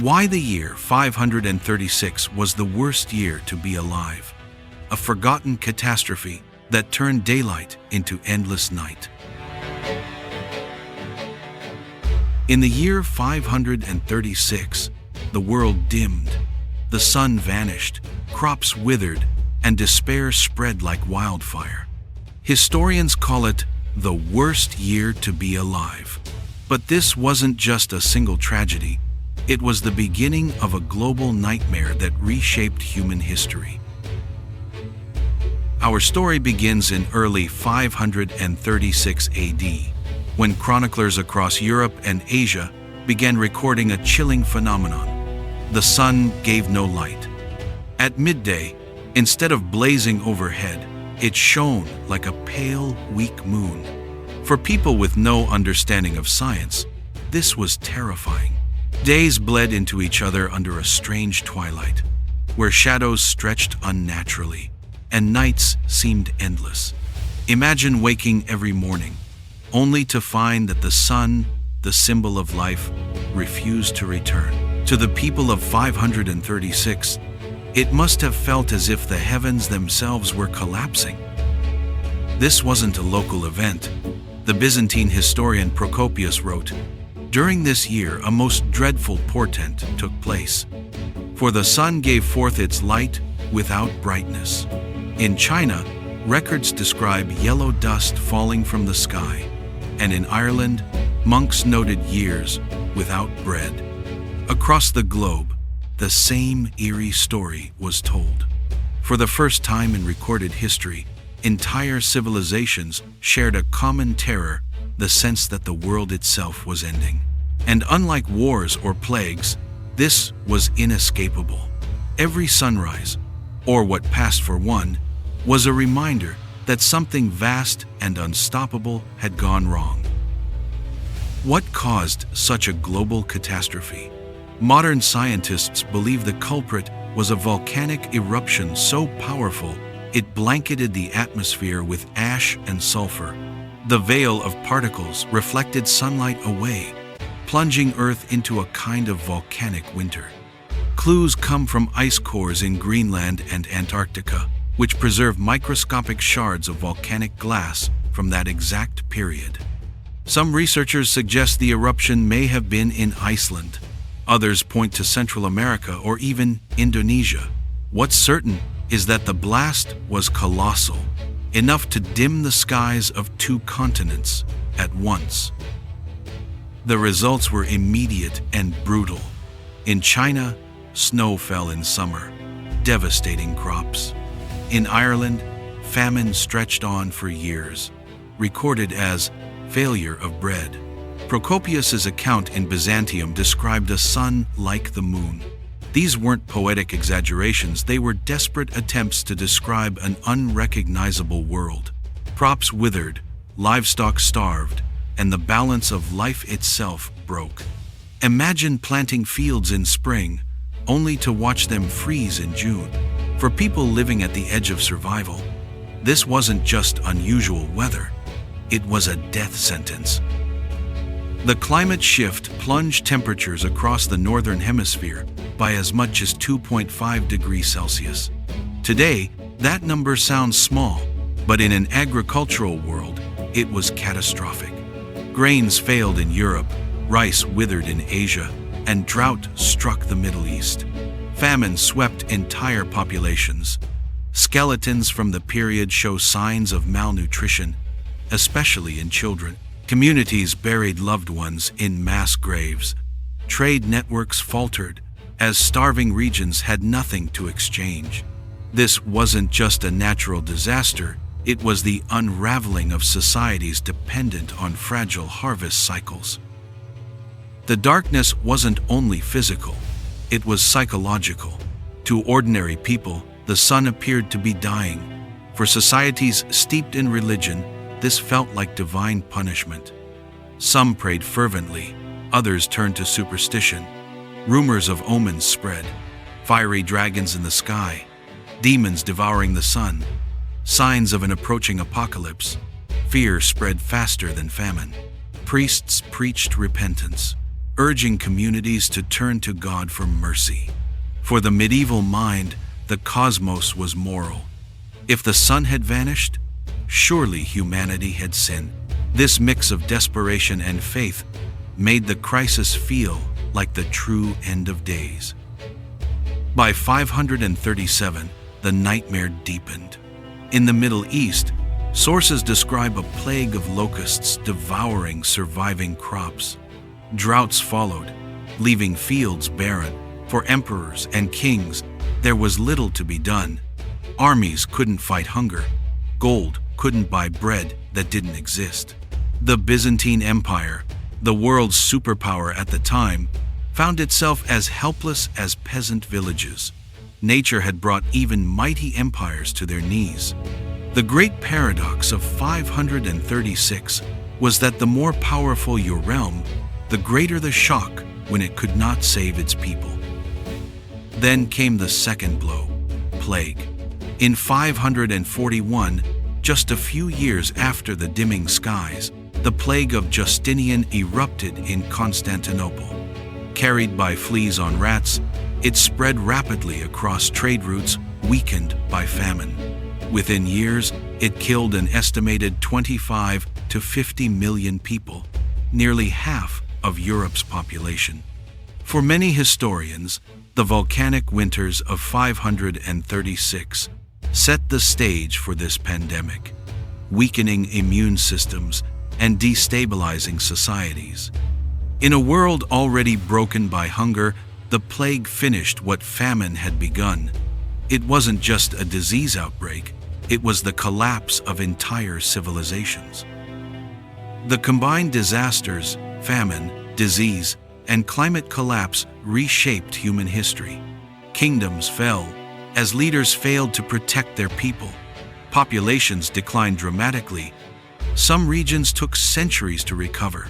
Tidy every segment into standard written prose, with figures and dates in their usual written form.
Why the year 536 was the worst year to be alive. A forgotten catastrophe that turned daylight into endless night. In the year 536, the world dimmed, the sun vanished, crops withered, and despair spread like wildfire. Historians call it the worst year to be alive. But this wasn't just a single tragedy. It was the beginning of a global nightmare that reshaped human history. Our story begins in early 536 AD, when chroniclers across Europe and Asia began recording a chilling phenomenon. The sun gave no light. At midday, instead of blazing overhead, it shone like a pale, weak moon. For people with no understanding of science, this was terrifying. Days bled into each other under a strange twilight, where shadows stretched unnaturally, and nights seemed endless. Imagine waking every morning, only to find that the sun, the symbol of life, refused to return. To the people of 536, it must have felt as if the heavens themselves were collapsing. This wasn't a local event. The Byzantine historian Procopius wrote, "During this year a most dreadful portent took place, for the sun gave forth its light without brightness." In China, records describe yellow dust falling from the sky, and in Ireland, monks noted years without bread. Across the globe, the same eerie story was told. For the first time in recorded history, entire civilizations shared a common terror, the sense that the world itself was ending. And unlike wars or plagues, this was inescapable. Every sunrise, or what passed for one, was a reminder that something vast and unstoppable had gone wrong. What caused such a global catastrophe? Modern scientists believe the culprit was a volcanic eruption so powerful it blanketed the atmosphere with ash and sulfur. The veil of particles reflected sunlight away, plunging Earth into a kind of volcanic winter. Clues come from ice cores in Greenland and Antarctica, which preserve microscopic shards of volcanic glass from that exact period. Some researchers suggest the eruption may have been in Iceland. Others point to Central America or even Indonesia. What's certain is that the blast was colossal, enough to dim the skies of two continents at once. The results were immediate and brutal. In China, snow fell in summer, devastating crops. In Ireland, famine stretched on for years, recorded as failure of bread. Procopius's account in Byzantium described a sun like the moon. These weren't poetic exaggerations, they were desperate attempts to describe an unrecognizable world. Crops withered, livestock starved, and the balance of life itself broke. Imagine planting fields in spring, only to watch them freeze in June. For people living at the edge of survival, this wasn't just unusual weather, it was a death sentence. The climate shift plunged temperatures across the northern hemisphere by as much as 2.5 degrees Celsius. Today, that number sounds small, but in an agricultural world, it was catastrophic. Grains failed in Europe, rice withered in Asia, and drought struck the Middle East. Famine swept entire populations. Skeletons from the period show signs of malnutrition, especially in children. Communities buried loved ones in mass graves. Trade networks faltered, as starving regions had nothing to exchange. This wasn't just a natural disaster, it was the unraveling of societies dependent on fragile harvest cycles. The darkness wasn't only physical, it was psychological. To ordinary people, the sun appeared to be dying. For societies steeped in religion, this felt like divine punishment. Some prayed fervently, others turned to superstition. Rumors of omens spread, fiery dragons in the sky, demons devouring the sun, signs of an approaching apocalypse. Fear spread faster than famine. Priests preached repentance, urging communities to turn to God for mercy. For the medieval mind, the cosmos was moral. If the sun had vanished, surely humanity had sinned. This mix of desperation and faith made the crisis feel like the true end of days. By 537, the nightmare deepened. In the Middle East, sources describe a plague of locusts devouring surviving crops. Droughts followed, leaving fields barren. For emperors and kings, there was little to be done. Armies couldn't fight hunger. Gold couldn't buy bread that didn't exist. The Byzantine Empire, the world's superpower at the time, found itself as helpless as peasant villages. Nature had brought even mighty empires to their knees. The great paradox of 536 was that the more powerful your realm, the greater the shock when it could not save its people. Then came the second blow, plague. In 541, just a few years after the dimming skies, the plague of Justinian erupted in Constantinople. Carried by fleas on rats, it spread rapidly across trade routes, weakened by famine. Within years, it killed an estimated 25 to 50 million people, nearly half of Europe's population. For many historians, the volcanic winters of 536 set the stage for this pandemic, weakening immune systems and destabilizing societies. In a world already broken by hunger, the plague finished what famine had begun. It wasn't just a disease outbreak, it was the collapse of entire civilizations. The combined disasters, famine, disease, and climate collapse reshaped human history. Kingdoms fell as leaders failed to protect their people. Populations declined dramatically. Some regions took centuries to recover.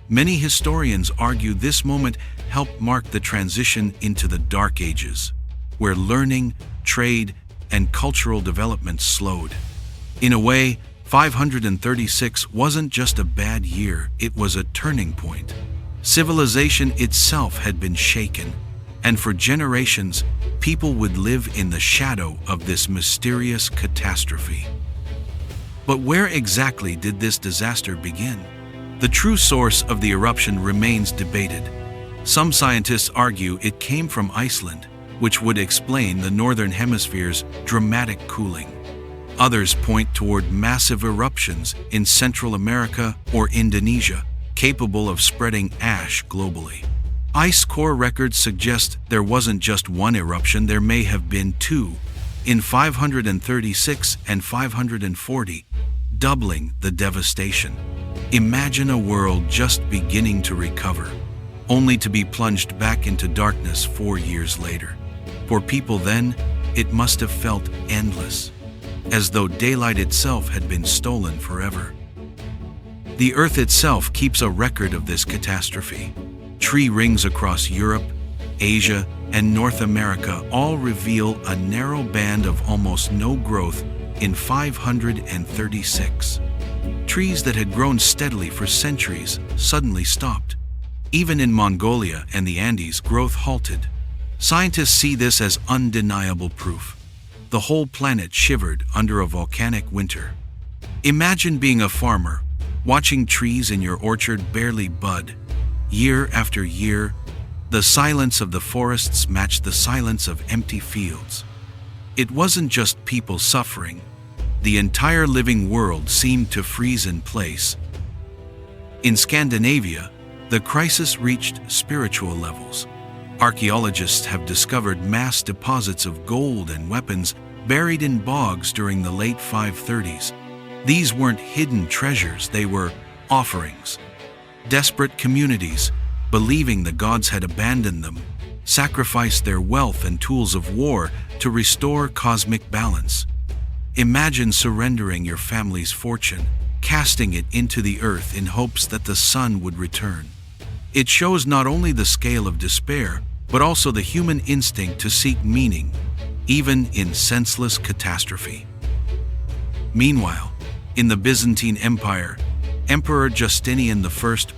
Many historians argue this moment helped mark the transition into the Dark Ages, where learning, trade, and cultural development slowed. In a way, 536 wasn't just a bad year, it was a turning point. Civilization itself had been shaken, and for generations, people would live in the shadow of this mysterious catastrophe. But where exactly did this disaster begin? The true source of the eruption remains debated. Some scientists argue it came from Iceland, which would explain the Northern Hemisphere's dramatic cooling. Others point toward massive eruptions in Central America or Indonesia, capable of spreading ash globally. Ice core records suggest there wasn't just one eruption, there may have been two, in 536 and 540, doubling the devastation. Imagine a world just beginning to recover, only to be plunged back into darkness 4 years later. For people then, it must have felt endless, as though daylight itself had been stolen forever. The Earth itself keeps a record of this catastrophe. Tree rings across Europe, Asia, and North America all reveal a narrow band of almost no growth in 536. Trees that had grown steadily for centuries suddenly stopped. Even in Mongolia and the Andes, growth halted. Scientists see this as undeniable proof. The whole planet shivered under a volcanic winter. Imagine being a farmer, watching trees in your orchard barely bud. Year after year, the silence of the forests matched the silence of empty fields. It wasn't just people suffering. The entire living world seemed to freeze in place. In Scandinavia, the crisis reached spiritual levels. Archaeologists have discovered mass deposits of gold and weapons buried in bogs during the late 530s. These weren't hidden treasures, they were offerings. Desperate communities, believing the gods had abandoned them, sacrificed their wealth and tools of war to restore cosmic balance. Imagine surrendering your family's fortune, casting it into the earth in hopes that the sun would return. It shows not only the scale of despair, but also the human instinct to seek meaning, even in senseless catastrophe. Meanwhile, in the Byzantine Empire, Emperor Justinian I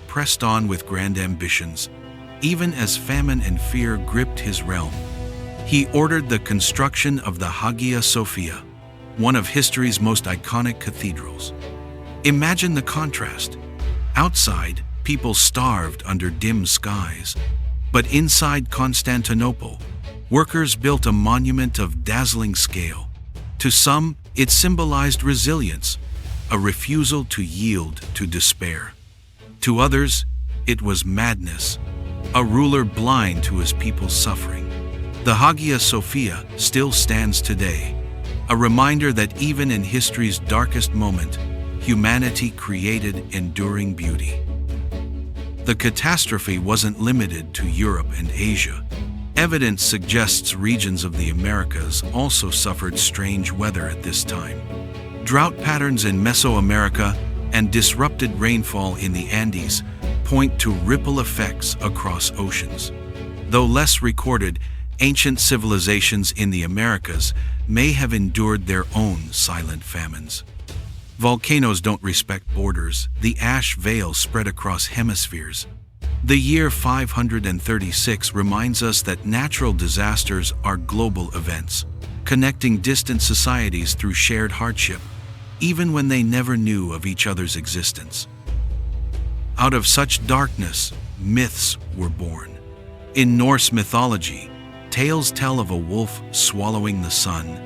pressed on with grand ambitions. even as famine and fear gripped his realm. He ordered the construction of the Hagia Sophia, one of history's most iconic cathedrals. Imagine the contrast. Outside, people starved under dim skies, but inside Constantinople, workers built a monument of dazzling scale. To some, it symbolized resilience, a refusal to yield to despair. To others, it was madness, a ruler blind to his people's suffering. The Hagia Sophia still stands today, a reminder that even in history's darkest moment, humanity created enduring beauty. The catastrophe wasn't limited to Europe and Asia. Evidence suggests regions of the Americas also suffered strange weather at this time. Drought patterns in Mesoamerica and disrupted rainfall in the Andes point to ripple effects across oceans. Though less recorded, ancient civilizations in the Americas may have endured their own silent famines. Volcanoes don't respect borders. The ash veil spread across hemispheres. The year 536 reminds us that natural disasters are global events, connecting distant societies through shared hardship, even when they never knew of each other's existence. Out of such darkness, myths were born. In Norse mythology, tales tell of a wolf swallowing the sun,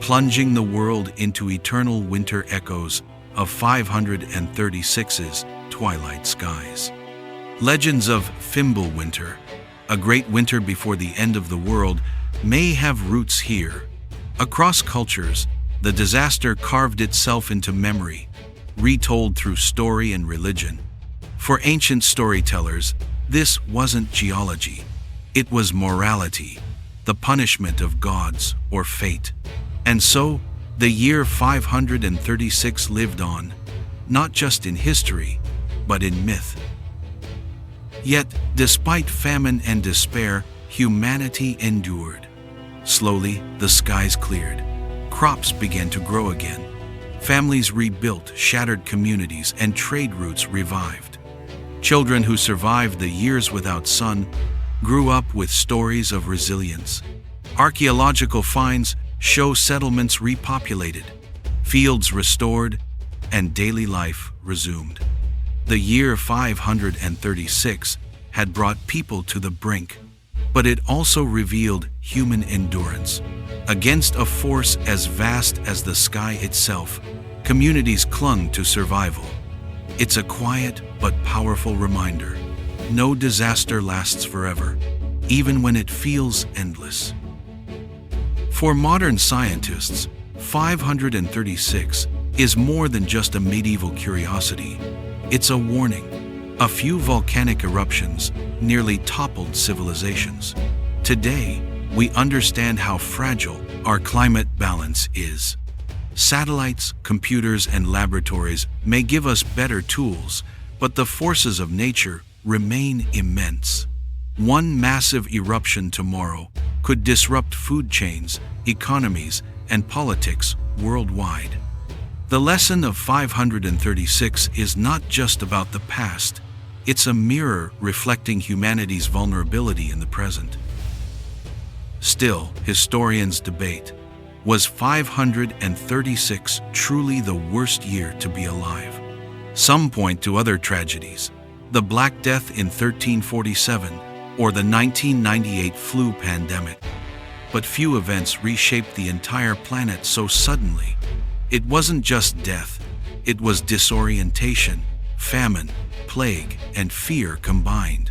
plunging the world into eternal winter echoes of 536's twilight skies. Legends of Fimbulwinter, a great winter before the end of the world, may have roots here. Across cultures, the disaster carved itself into memory, retold through story and religion. For ancient storytellers, this wasn't geology. It was morality, the punishment of gods or fate. And so, the year 536 lived on, not just in history, but in myth. Yet, despite famine and despair, humanity endured. Slowly, the skies cleared. Crops began to grow again. Families rebuilt shattered communities and trade routes revived. Children who survived the years without sun grew up with stories of resilience. Archaeological finds show settlements repopulated, fields restored, and daily life resumed. The year 536 had brought people to the brink, but it also revealed human endurance. Against a force as vast as the sky itself, communities clung to survival. It's a quiet but powerful reminder. No disaster lasts forever, even when it feels endless. For modern scientists, 536 is more than just a medieval curiosity. It's a warning. A few volcanic eruptions nearly toppled civilizations. Today, we understand how fragile our climate balance is. Satellites, computers, and laboratories may give us better tools, but the forces of nature remain immense. One massive eruption tomorrow could disrupt food chains, economies, and politics worldwide. The lesson of 536 is not just about the past. It's a mirror reflecting humanity's vulnerability in the present. Still, historians debate, was 536 truly the worst year to be alive? Some point to other tragedies, the Black Death in 1347 or the 1998 flu pandemic. But few events reshaped the entire planet so suddenly. It wasn't just death, it was disorientation, famine, plague, and fear combined.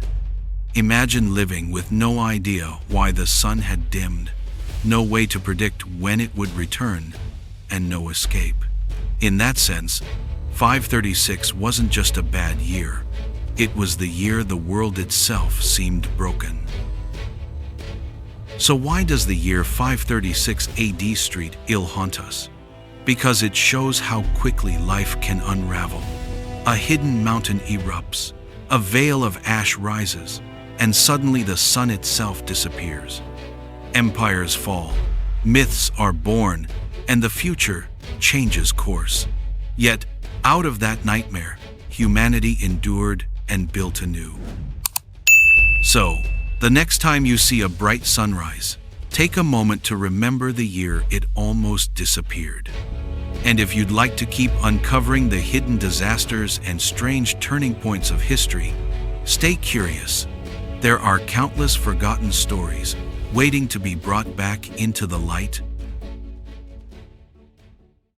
Imagine living with no idea why the sun had dimmed, no way to predict when it would return, and no escape. In that sense, 536 wasn't just a bad year, it was the year the world itself seemed broken. So why does the year 536 AD Street ill haunt us? Because it shows how quickly life can unravel. A hidden mountain erupts, a veil of ash rises, and suddenly the sun itself disappears. Empires fall, myths are born, and the future changes course. Yet, out of that nightmare, humanity endured and built anew. So, the next time you see a bright sunrise, take a moment to remember the year it almost disappeared. And if you'd like to keep uncovering the hidden disasters and strange turning points of history, stay curious. There are countless forgotten stories waiting to be brought back into the light